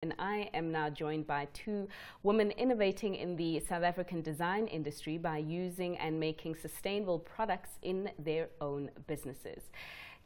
And I am now joined by two women innovating in the South African design industry by using and making sustainable products in their own businesses.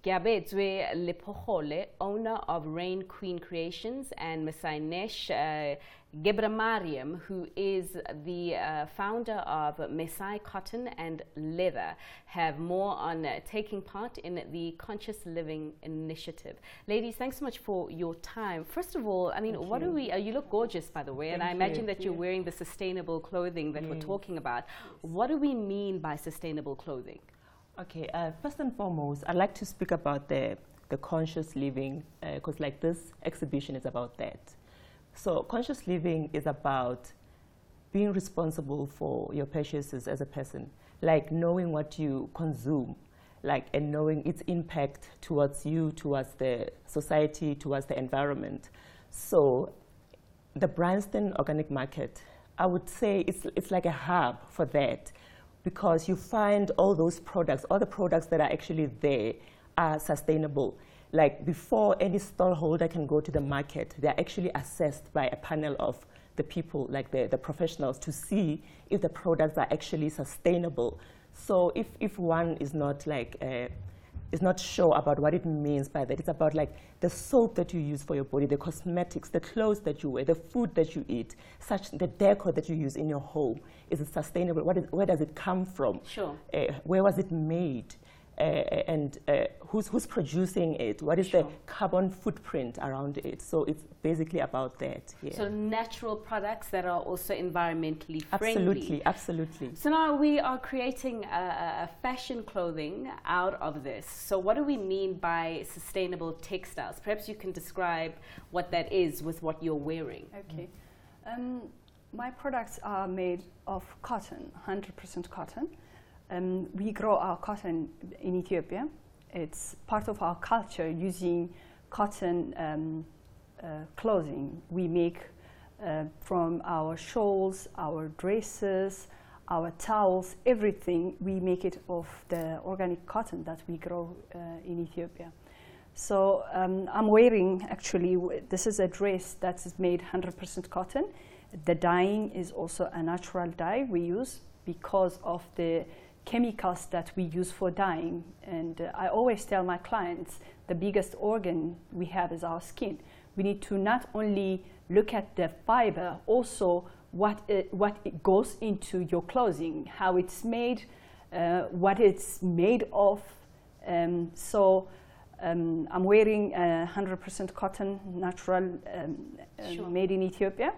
Keboetsoe Lephogole, owner of Rain Queen Creations, and Messaynesh, Gebresilassie, who is the founder of Messay Cotton and Leather, have more on taking part in the Conscious Living initiative. Ladies, thanks so much for your time. First of all, I mean, what do we, you look gorgeous, by the way, and I imagine that you're wearing the sustainable clothing that we're talking about. What do we mean by sustainable clothing? Okay, first and foremost, I'd like to speak about the conscious living, because like this exhibition is about that. So conscious living is about being responsible for your purchases as a person, like knowing what you consume, like, and knowing its impact towards you, towards the society, towards the environment. So the Bryanston Organic Market, I would say it's like a hub for that, because you find all those products, all the products that are actually there are sustainable. Like before any stallholder can go to the market, they're actually assessed by a panel of the people, like the professionals, to see if the products are actually sustainable. So if one is not like, is not sure about what it means by that, it's about like the soap that you use for your body, the cosmetics, the clothes that you wear, the food that you eat, the decor that you use in your home. Is it sustainable? Where does it come from? Sure. Where was it made? And who's producing it? What is the carbon footprint around it? So it's basically about that. Yeah. So natural products that are also environmentally friendly. Absolutely, absolutely. So now we are creating a fashion clothing out of this. So what do we mean by sustainable textiles? Perhaps you can describe what that is with what you're wearing. Okay. My products are made of cotton, 100% cotton. We grow our cotton in Ethiopia. It's part of our culture using cotton clothing. We make from our shawls, our dresses, our towels, everything, we make it of the organic cotton that we grow in Ethiopia. So I'm wearing, actually, this is a dress that is made 100% cotton. The dyeing is also a natural dye we use because of the chemicals that we use for dyeing. And I always tell my clients the biggest organ we have is our skin. We need to not only look at the fiber, also what it goes into your clothing, how it's made, what it's made of. So I'm wearing 100% cotton, natural, made in Ethiopia.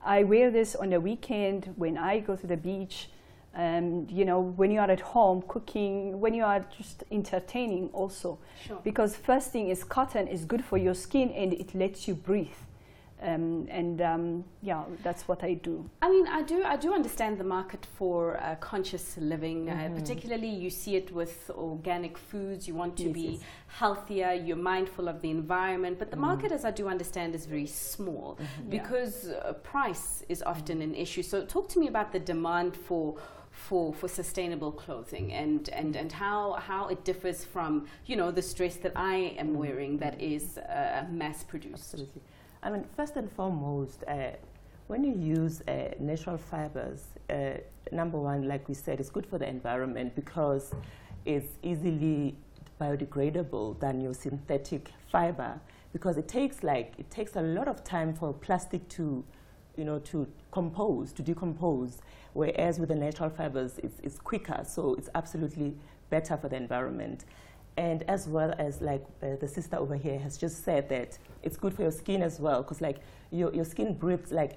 I wear this on the weekend when I go to the beach. You know, when you are at home cooking, when you are just entertaining also. Sure. Because first thing is cotton is good for your skin and it lets you breathe. Yeah, that's what I do. I mean, I do understand the market for conscious living. Particularly, you see it with organic foods. You want to be healthier. You're mindful of the environment. But the market, as I do understand, is very small because price is often an issue. So, talk to me about the demand for sustainable clothing and how it differs from, you know, the dress that I am wearing that is mass produced. Absolutely. I mean, first and foremost, when you use natural fibers, number one, like we said, it's good for the environment because it's easily biodegradable than your synthetic fiber, because it takes a lot of time for plastic to, you know, to decompose, whereas with the natural fibers, it's quicker, so it's absolutely better for the environment. And as well as like the sister over here has just said that it's good for your skin as well, because like your skin breathes like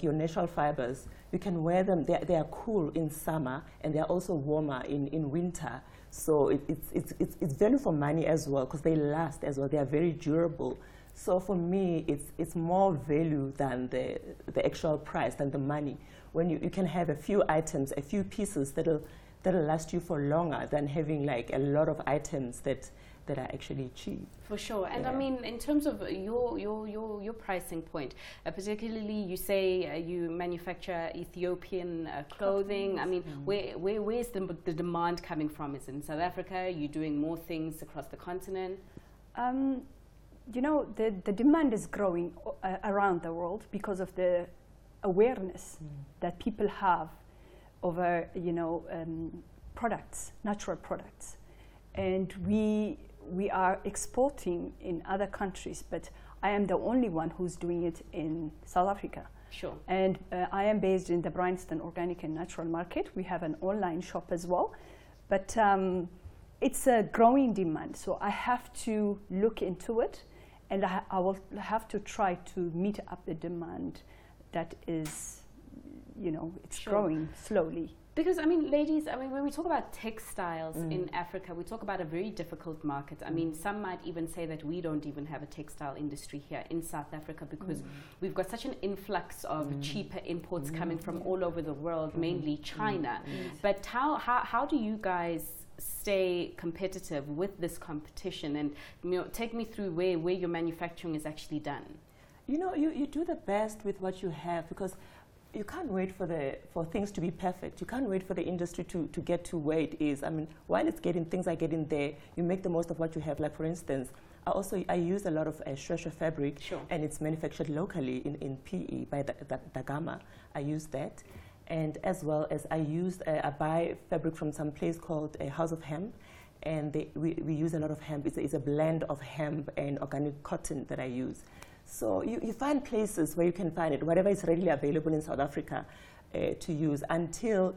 your natural fibers. You can wear them, they are cool in summer and they're also warmer in winter. So it's value for money as well, because they last as well, they are very durable. So for me, it's more value than the actual price, than the money. When you can have a few items, a few pieces that'll last you for longer than having like a lot of items that are actually cheap. For sure. And I mean, in terms of your pricing point, particularly you say you manufacture Ethiopian clothing. I mean, where's the demand coming from? Is it in South Africa? Are you doing more things across the continent? you know, the demand is growing around the world because of the awareness that people have over, you know, products, natural products. And we are exporting in other countries, but I am the only one who's doing it in South Africa. Sure. And I am based in the Bryanston Organic and Natural Market. We have an online shop as well. But it's a growing demand, so I have to look into it, and I will have to try to meet up the demand that is, you know, it's Sure. growing slowly. Because, I mean, ladies, I mean, when we talk about textiles in Africa, we talk about a very difficult market. I mean, some might even say that we don't even have a textile industry here in South Africa because we've got such an influx of cheaper imports coming from all over the world, mainly China. But how do you guys stay competitive with this competition? And, you know, take me through where your manufacturing is actually done. You know, you do the best with what you have, because you can't wait for things to be perfect. You can't wait for the industry to get to where it is. I mean, while things are getting there, you make the most of what you have. Like, for instance, I use a lot of shweshwe fabric, Sure. and it's manufactured locally in PE by the Gama. I use that. And as well as I buy fabric from some place called House of Hemp, and we use a lot of hemp. It's a blend of hemp and organic cotton that I use. So you find places where you can find it, whatever is readily available in South Africa to use, until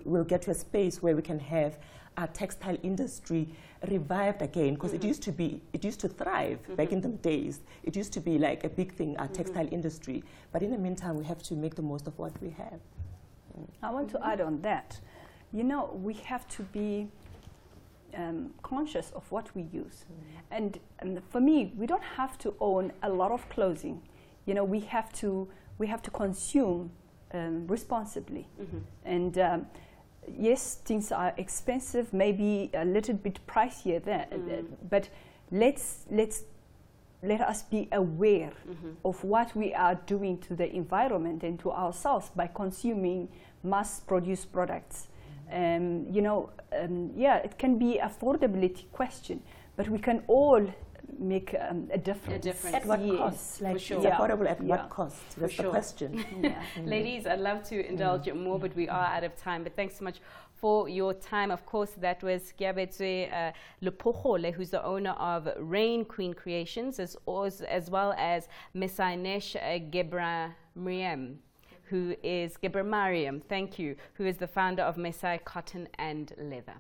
we'll get to a space where we can have our textile industry revived again, because it used to thrive back in the days. It used to be like a big thing, our textile industry. But in the meantime, we have to make the most of what we have. I want to add on that. You know, we have to be conscious of what we use. And for me, we don't have to own a lot of clothing. You know, we have to consume responsibly. And yes, things are expensive, maybe a little bit pricier there, but let us be aware of what we are doing to the environment and to ourselves by consuming mass-produced products. You know, yeah, it can be affordability question, but we can all make a difference. At what cost? Like, sure. it's affordable at what cost? That's the question. Ladies, I'd love to indulge more, but we are out of time. But thanks so much for your time. Of course, that was Keboetsoe Lephogole, who's the owner of Rain Queen Creations, as well as Messaynesh Gebresilassie, thank you, who is the founder of Messay Cotton and Leather.